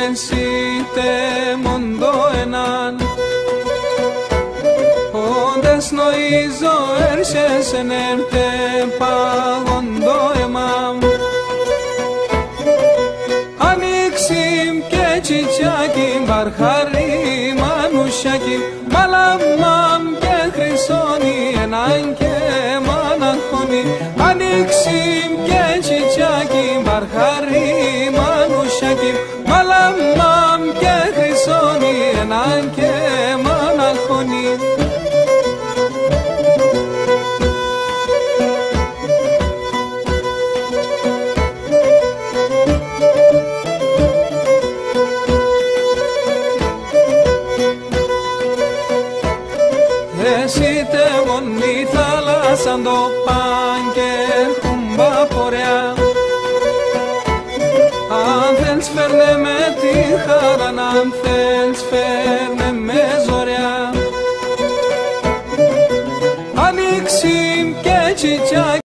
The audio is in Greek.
εσύ τε μόντο έναν. Όντες νοίζω έρχεσαι νερτε παγόντο εμάμ. Ανοίξιμ και τσιτσιάκι μπαρχαρί μανουσιάκι, μαλαμάμ και χρυσόνι έναν και μαναχώνι. Ανοίξιμ και τσιτσιάκι μπαρχαρί μανουσιάκι, μαλαμάμ και χρυσόνι έναν και μαναχώνι. Εσύ τε μόνη θάλασσαν το παν και κουμπά πορεία. Αν θέλεις φέρνε με τη χαρά να